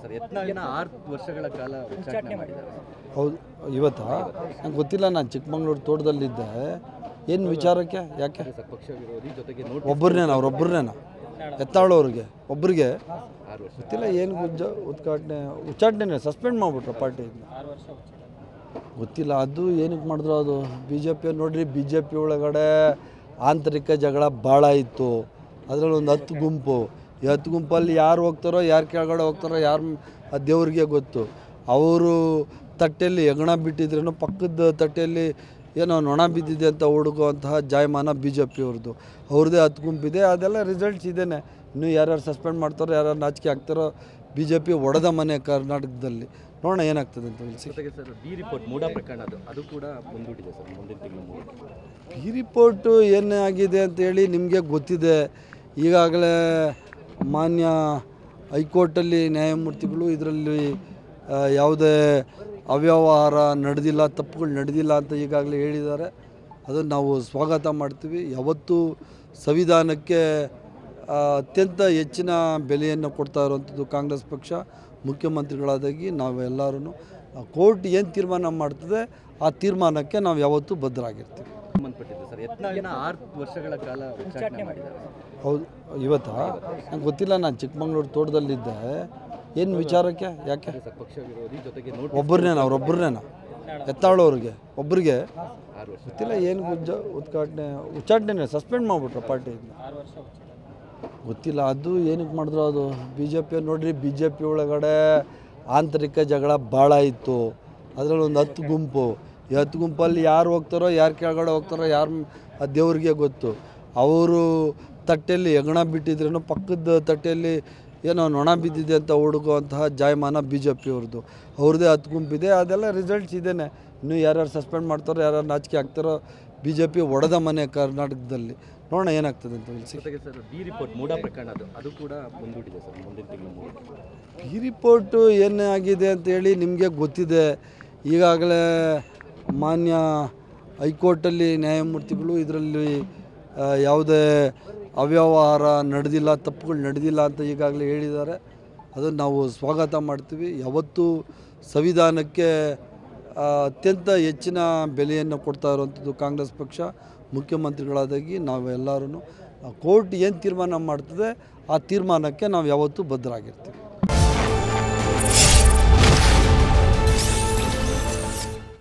Sir ಯತ್ನಾಳನ್ನ 6 ವರ್ಷಗಳ ಕಾಲ ಉಚ್ಚಾಟನೆ ಮಾಡಿದ್ದಾರೆ. ಹೌದು, ಇವತ್ತಾ ನಂಗೆ ಗೊತ್ತಿಲ್ಲ. ನಾನು ಚಿಕ್ಕಮಂಗ್ಳೂರು ತೋಟದಲ್ಲಿದ್ದೆ. ಏನು ವಿಚಾರಕ್ಕೆ? ಯಾಕೆ ಪಕ್ಷ ವಿರೋಧಿ ಜೊತೆಗೆ ಅವರೊಬ್ಬರನ್ನೇನ ಯತ್ನಾಳವ್ರಿಗೆ ಒಬ್ಬರಿಗೆ 6 ವರ್ಷ ಗೊತ್ತಿಲ್ಲ. ಏನು ಉಚ್ಚಾಟನೆ ಸಸ್ಪೆಂಡ್ ಮಾಡಿಬಿಟ್ರು ಪಾರ್ಟಿಯಿಂದ. ಗೊತ್ತಿಲ್ಲ ಅದು ಏನಕ್ಕೆ ಮಾಡಿದ್ರು. ಅದು ಬಿ ಜೆ ಪಿ ನೋಡ್ರಿ, ಬಿ ಜೆ ಪಿ ಒಳಗಡೆ ಆಂತರಿಕ ಜಗಳ ಭಾಳ ಇತ್ತು. ಅದರಲ್ಲಿ ಒಂದು 10 ಗುಂಪು. ಈ 10 ಗುಂಪಲ್ಲಿ ಯಾರು ಹೋಗ್ತಾರೋ, ಯಾರು ಕೆಳಗಡೆ ಹೋಗ್ತಾರೋ, ಯಾರು ದೇವ್ರಿಗೆ ಗೊತ್ತು. ಅವರು ತಟ್ಟೆಯಲ್ಲಿ ಹೆಗಣ ಬಿಟ್ಟಿದ್ರೇನು ಪಕ್ಕದ ತಟ್ಟೆಯಲ್ಲಿ ಏನೋ ನೊಣ ಬಿದ್ದಿದೆ ಅಂತ ಹುಡುಕುವಂತಹ ಜಾಯಮಾನ ಬಿ ಜೆ ಪಿಯವ್ರದ್ದು. ಅವ್ರದ್ದೇ 10 ಗುಂಪಿದೆ. ಅದೆಲ್ಲ ರಿಸಲ್ಟ್ಸ್ ಇದೇನೆ. ಇನ್ನೂ ಯಾರ್ಯಾರು ಸಸ್ಪೆಂಡ್ ಮಾಡ್ತಾರೋ, ಯಾರ್ಯಾರು ನಾಚಿಕೆ ಆಗ್ತಾರೋ. ಬಿ ಜೆ ಪಿ ಒಡೆದ ಮನೆ ಕರ್ನಾಟಕದಲ್ಲಿ. ನೋಡೋಣ ಏನಾಗ್ತದೆ ಅಂತ ತಿಳಿಸಿ. ಜೊತೆಗೆ ಸರ್ ಬಿ ರಿಪೋರ್ಟ್ ಮೂಡಾ ಪ್ರಕರಣ ಅದು ಕೂಡ ಮುಂದೂಡಿದೆ ಸರ್, ಮುಂದಿನ ತಿಂಗಳು. ಬಿ ರಿಪೋರ್ಟು ಏನಾಗಿದೆ ಅಂತೇಳಿ ನಿಮಗೆ ಗೊತ್ತಿದೆ. ಈಗಾಗಲೇ ಮಾನ್ಯ ಹೈಕೋರ್ಟಲ್ಲಿ ನ್ಯಾಯಮೂರ್ತಿಗಳು ಇದರಲ್ಲಿ ಯಾವುದೇ ಅವ್ಯವಹಾರ ನಡೆದಿಲ್ಲ, ತಪ್ಪುಗಳು ನಡೆದಿಲ್ಲ ಅಂತ ಈಗಾಗಲೇ ಹೇಳಿದ್ದಾರೆ. ಅದನ್ನು ನಾವು ಸ್ವಾಗತ ಮಾಡ್ತೀವಿ. ಯಾವತ್ತೂ ಸಂವಿಧಾನಕ್ಕೆ ಅತ್ಯಂತ ಹೆಚ್ಚಿನ ಬೆಲೆಯನ್ನು ಕೊಡ್ತಾ ಇರುವಂಥದ್ದು ಕಾಂಗ್ರೆಸ್ ಪಕ್ಷ. ಮುಖ್ಯಮಂತ್ರಿಗಳಾದಾಗಿ ನಾವೆಲ್ಲರೂ ಕೋರ್ಟ್ ಏನು ತೀರ್ಮಾನ ಮಾಡ್ತದೆ ಆ ತೀರ್ಮಾನಕ್ಕೆ ನಾವು ಯಾವತ್ತೂ ಬದ್ಧರಾಗಿರ್ತೀವಿ. ಸಂಬಂಧಪಟ್ಟಿದ್ದು ಸರ್ ಯತ್ನಾಳನ್ನ 6 ವರ್ಷಗಳ ಕಾಲ ಉಚ್ಚಾಟನೆ ಮಾಡಿದ್ದಾರೆ. ಹೌದು, ಇವತ್ತಾ ನಂಗೆ ಗೊತ್ತಿಲ್ಲ. ನಾನು ಚಿಕ್ಕಮಂಗ್ಳೂರು ತೋಟದಲ್ಲಿದ್ದೆ. ಏನು ವಿಚಾರಕ್ಕೆ? ಯಾಕೆ ಪಕ್ಷ ವಿರೋಧಿ ಜೊತೆಗೆ ಅವರೊಬ್ಬರನ್ನೇನ ಯತ್ನಾಳವ್ರಿಗೆ ಒಬ್ಬರಿಗೆ 6 ವರ್ಷ ಗೊತ್ತಿಲ್ಲ. ಏನು ಉಚ್ಚಾಟನೆ ಸಸ್ಪೆಂಡ್ ಮಾಡಿಬಿಟ್ರು ಪಾರ್ಟಿಯಿಂದ. ಗೊತ್ತಿಲ್ಲ ಅದು ಏನಕ್ಕೆ ಮಾಡಿದ್ರು. ಅದು ಬಿ ಜೆ ಪಿ ನೋಡ್ರಿ, ಬಿ ಜೆ ಪಿ ಒಳಗಡೆ ಆಂತರಿಕ ಜಗಳ ಭಾಳ ಇತ್ತು. ಅದರಲ್ಲಿ ಒಂದು 10 ಗುಂಪು. ಈ 10 ಗುಂಪಲ್ಲಿ ಯಾರು ಹೋಗ್ತಾರೋ, ಯಾರು ಕೆಳಗಡೆ ಹೋಗ್ತಾರೋ, ಯಾರು ದೇವ್ರಿಗೆ ಗೊತ್ತು. ಅವರು ತಟ್ಟೆಯಲ್ಲಿ ಹೆಗಣ ಬಿಟ್ಟಿದ್ರೇನು ಪಕ್ಕದ ತಟ್ಟೆಯಲ್ಲಿ ಏನೋ ನೊಣ ಬಿದ್ದಿದೆ ಅಂತ ಹುಡುಕುವಂತಹ ಜಾಯಮಾನ ಬಿ ಜೆ ಪಿಯವ್ರದ್ದು. ಅವ್ರದ್ದೇ 10 ಗುಂಪಿದೆ. ಅದೆಲ್ಲ ರಿಸಲ್ಟ್ಸ್ ಇದೇನೆ. ಇನ್ನೂ ಯಾರ್ಯಾರು ಸಸ್ಪೆಂಡ್ ಮಾಡ್ತಾರೋ, ಯಾರ್ಯಾರು ನಾಚಿಕೆ ಆಗ್ತಾರೋ. ಬಿ ಜೆ ಪಿ ಒಡೆದ ಮನೆ ಕರ್ನಾಟಕದಲ್ಲಿ. ನೋಡೋಣ ಏನಾಗ್ತದೆ ಅಂತ ತಿಳಿಸಿ. ಜೊತೆಗೆ ಸರ್ ಬಿ ರಿಪೋರ್ಟ್ ಮೂಡಾ ಪ್ರಕರಣ ಅದು ಕೂಡ ಮುಂದೂಡಿದೆ ಸರ್, ಮುಂದಿನ ತಿಂಗಳು. ಬಿ ರಿಪೋರ್ಟು ಏನಾಗಿದೆ ಅಂತೇಳಿ ನಿಮಗೆ ಗೊತ್ತಿದೆ. ಈಗಾಗಲೇ ಮಾನ್ಯ ಹೈಕೋರ್ಟಲ್ಲಿ ನ್ಯಾಯಮೂರ್ತಿಗಳು ಇದರಲ್ಲಿ ಯಾವುದೇ ಅವ್ಯವಹಾರ ನಡೆದಿಲ್ಲ, ತಪ್ಪುಗಳು ನಡೆದಿಲ್ಲ ಅಂತ ಈಗಾಗಲೇ ಹೇಳಿದ್ದಾರೆ. ಅದನ್ನು ನಾವು ಸ್ವಾಗತ ಮಾಡ್ತೀವಿ. ಯಾವತ್ತೂ ಸಂವಿಧಾನಕ್ಕೆ ಅತ್ಯಂತ ಹೆಚ್ಚಿನ ಬೆಲೆಯನ್ನು ಕೊಡ್ತಾ ಇರುವಂಥದ್ದು ಕಾಂಗ್ರೆಸ್ ಪಕ್ಷ. ಮುಖ್ಯಮಂತ್ರಿಗಳಾದಾಗಿ ನಾವೆಲ್ಲರೂ ಕೋರ್ಟ್ ಏನು ತೀರ್ಮಾನ ಮಾಡ್ತದೆ ಆ ತೀರ್ಮಾನಕ್ಕೆ ನಾವು ಯಾವತ್ತೂ ಬದ್ಧರಾಗಿರ್ತೀವಿ.